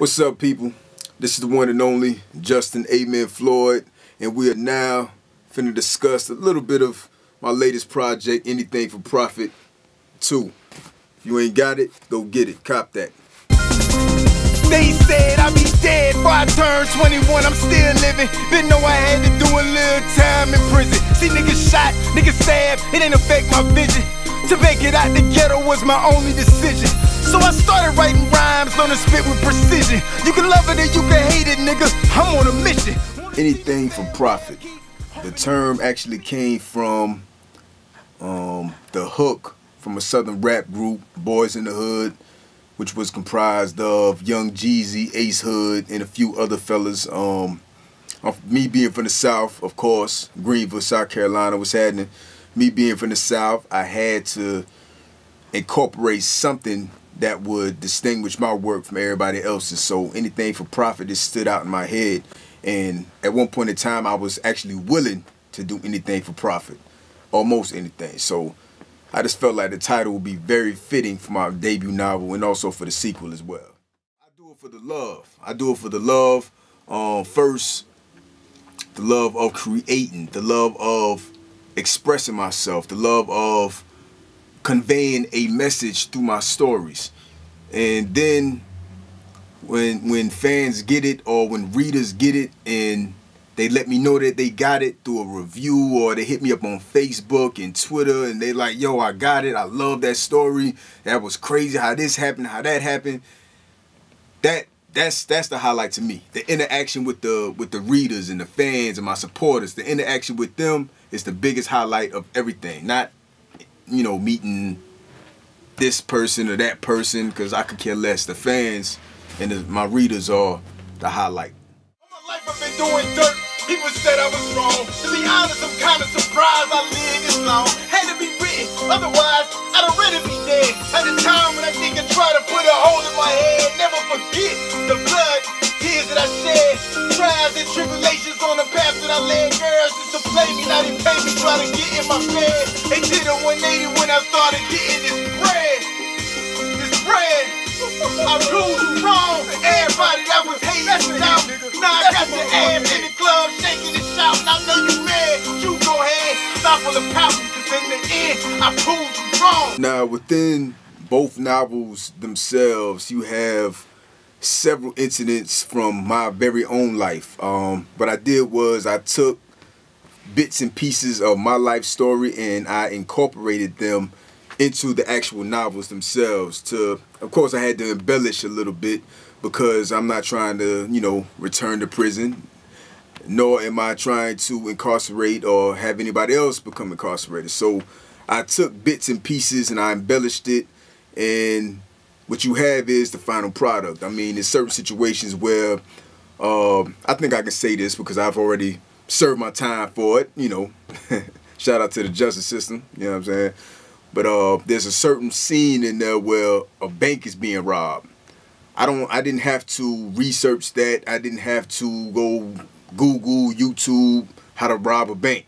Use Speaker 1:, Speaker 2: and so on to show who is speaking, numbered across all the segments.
Speaker 1: What's up, people? This is the one and only Justin Amen Floyd, and we are now finna discuss a little bit of my latest project, Anything for Profit 2. If you ain't got it, go get it. Cop that.
Speaker 2: They said I'd be dead before I turned 21, I'm still living. Didn't know I had to do a little time in prison. See niggas shot, niggas stabbed, it ain't affect my vision. To make it out the ghetto was my only decision. So I started writing rhymes, learning to spit with precision. You can love it or you can hate it, nigga, I'm on a mission.
Speaker 1: Anything for profit. The term actually came from the hook from a southern rap group, Boys in the Hood, which was comprised of Young Jeezy, Ace Hood, and a few other fellas. Me being from the South, of course, Greenville, South Carolina was happening. Me being from the South, I had to incorporate something that would distinguish my work from everybody else's. So Anything for Profit just stood out in my head. And at one point in time, I was actually willing to do anything for profit, almost anything. So I just felt like the title would be very fitting for my debut novel and also for the sequel as well. I do it for the love. I do it for the love. First, the love of creating, the love of expressing myself, the love of conveying a message through my stories. And then when fans get it, or when readers get it and they let me know that they got it through a review, or they hit me up on Facebook and Twitter and they like, yo, I got it, I love that story, that was crazy how this happened, how that happened, that's the highlight to me. The interaction with the readers and the fans and my supporters, the interaction with them is the biggest highlight of everything. Not, you know, meeting this person or that person, because I could care less. The fans and my readers are the highlight.
Speaker 2: All my life I've been doing dirt. People said I was wrong. To be honest, I'm kind of surprised I lived this long. Had to be written, otherwise I'd already be dead. At the time when I nigga tried to put a hole in my head, never forget the blood, tears that I shed, trials and tribulations on the path that I led. Girls used to play me, now they pay me, try to get in my bed. They did a 180 when I started getting this bread. This bread. I proved you wrong. Everybody that was hating out. Now I got your ass in the club shaking and shouting. I know you mad. You go ahead, stop all the pouting, cause in the end I proved you wrong.
Speaker 1: Now within both novels themselves, you have several incidents from my very own life. What I did was I took bits and pieces of my life story and I incorporated them into the actual novels themselves. Of course, I had to embellish a little bit because I'm not trying to, you know, return to prison, nor am I trying to incarcerate or have anybody else become incarcerated. So I took bits and pieces and I embellished it, and what you have is the final product. I mean, there's certain situations where I think I can say this because I've already served my time for it, you know. Shout out to the justice system, you know what I'm saying? But there's a certain scene in there where a bank is being robbed. I didn't have to research that. I didn't have to go Google, YouTube how to rob a bank.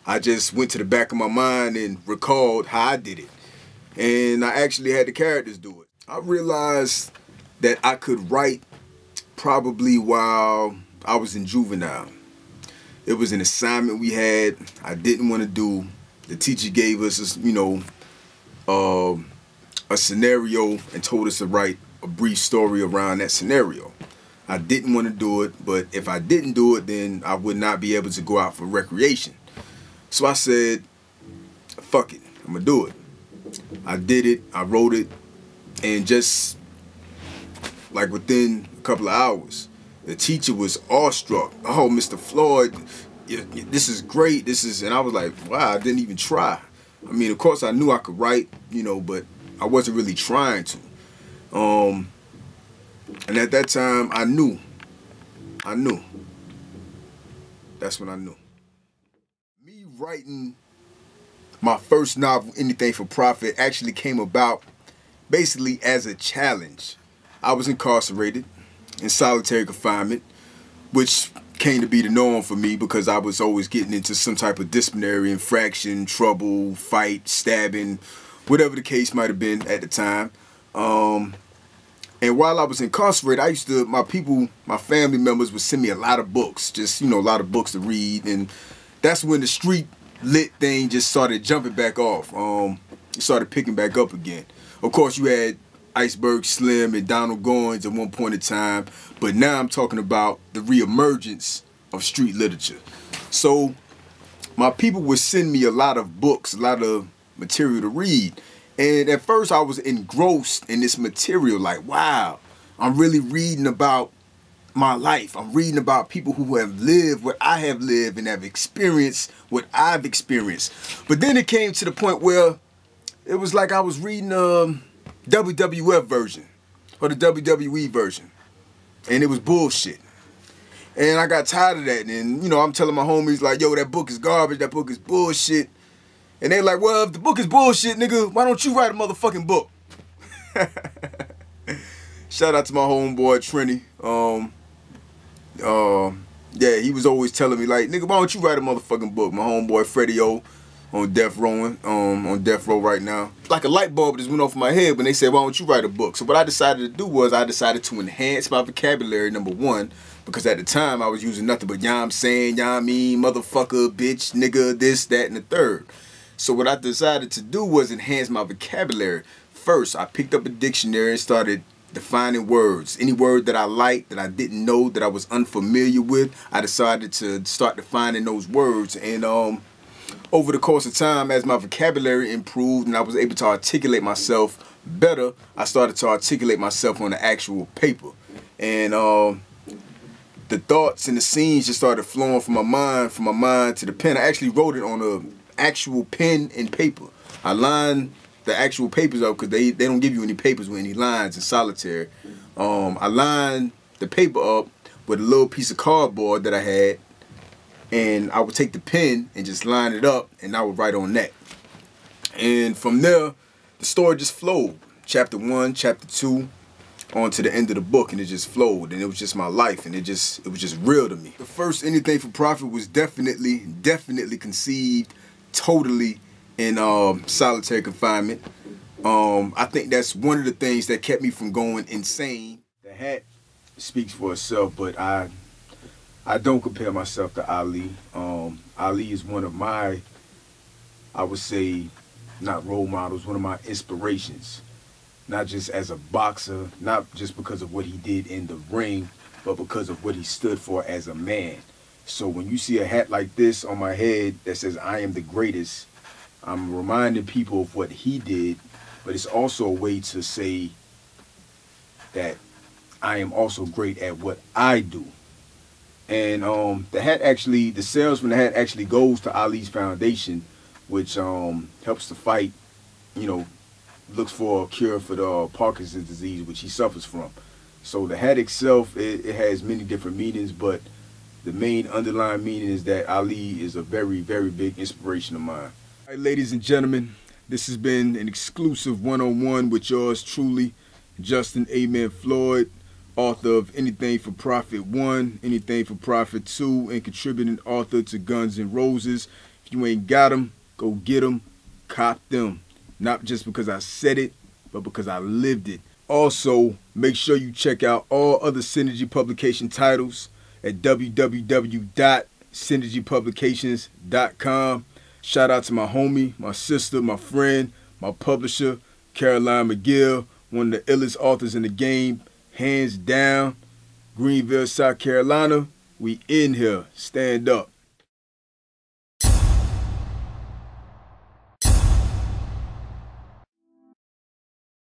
Speaker 1: I just went to the back of my mind and recalled how I did it. And I actually had the characters do it. I realized that I could write probably while I was in juvenile. It was an assignment we had I didn't want to do. The teacher gave us, you know, a scenario and told us to write a brief story around that scenario. I didn't want to do it, but if I didn't do it, then I would not be able to go out for recreation. So I said, fuck it, I'm gonna do it. I did it, I wrote it, and just like within a couple of hours, the teacher was awestruck. Oh, Mr. Floyd, this is great, and I was like, wow, I didn't even try. I mean, of course I knew I could write, you know, but I wasn't really trying to. And at that time, I knew. That's when I knew. Me writing my first novel, Anything for Profit, actually came about basically as a challenge. I was incarcerated in solitary confinement, which came to be the norm for me because I was always getting into some type of disciplinary infraction, trouble, fight, stabbing, whatever the case might have been at the time. And while I was incarcerated, my family members would send me a lot of books, just, you know, a lot of books to read. And that's when the street lit thing just started jumping back off. It started picking back up again. Of course, you had Iceberg Slim and Donald Goins at one point in time, but now I'm talking about the reemergence of street literature. So my people would send me a lot of books, a lot of material to read. And at first I was engrossed in this material, like, wow, I'm really reading about my life. I'm reading about people who have lived what I have lived and have experienced what I've experienced. But then it came to the point where it was like I was reading WWF version or the WWE version, and it was bullshit. And I got tired of that. And, you know, I'm telling my homies, like, yo, that book is garbage, that book is bullshit. And they're like, well, if the book is bullshit, nigga, why don't you write a motherfucking book? Shout out to my homeboy, Trini. Yeah, he was always telling me, like, nigga, why don't you write a motherfucking book? My homeboy, Freddie O, on death row, right now. Like a light bulb just went off in my head when they said, why don't you write a book? So what I decided to do was I decided to enhance my vocabulary, number one, because at the time I was using nothing but yah I'm saying, yah I mean, motherfucker, bitch, nigga, this, that, and the third. So what I decided to do was enhance my vocabulary. First, I picked up a dictionary and started defining words. Any word that I liked, that I didn't know, that I was unfamiliar with, I decided to start defining those words. And over the course of time, as my vocabulary improved and I was able to articulate myself better, I started to articulate myself on the actual paper. And the thoughts and the scenes just started flowing from my mind to the pen. I actually wrote it on a actual pen and paper. I lined the actual papers up because they don't give you any papers with any lines in solitary. I lined the paper up with a little piece of cardboard that I had, and I would take the pen and just line it up, and I would write on that. And from there, the story just flowed. Chapter 1, chapter 2, on to the end of the book, and it just flowed, and it was just my life, and it was just real to me. The first Anything for Profit was definitely conceived totally in solitary confinement. I think that's one of the things that kept me from going insane. The hat speaks for itself, but I don't compare myself to Ali. Ali is one of my, I would say, not role models, one of my inspirations. Not just as a boxer, not just because of what he did in the ring, but because of what he stood for as a man. So when you see a hat like this on my head that says I am the greatest, I'm reminding people of what he did, but it's also a way to say that I am also great at what I do. And the sales from the hat actually goes to Ali's foundation, which helps to fight, you know, looks for a cure for the Parkinson's disease, which he suffers from. So the hat itself, it has many different meanings, but the main underlying meaning is that Ali is a very, very big inspiration of mine. All right, ladies and gentlemen, this has been an exclusive one-on-one with yours truly, Justin Amen Floyd, author of Anything for Profit 1, Anything for Profit 2, and contributing author to Guns N' Roses. If you ain't got them, go get them, cop them. Not just because I said it, but because I lived it. Also, make sure you check out all other Synergy publication titles at www.synergypublications.com. Shout out to my homie, my sister, my friend, my publisher, Caroline McGill, one of the illest authors in the game, hands down. Greenville, South Carolina, we in here. Stand up.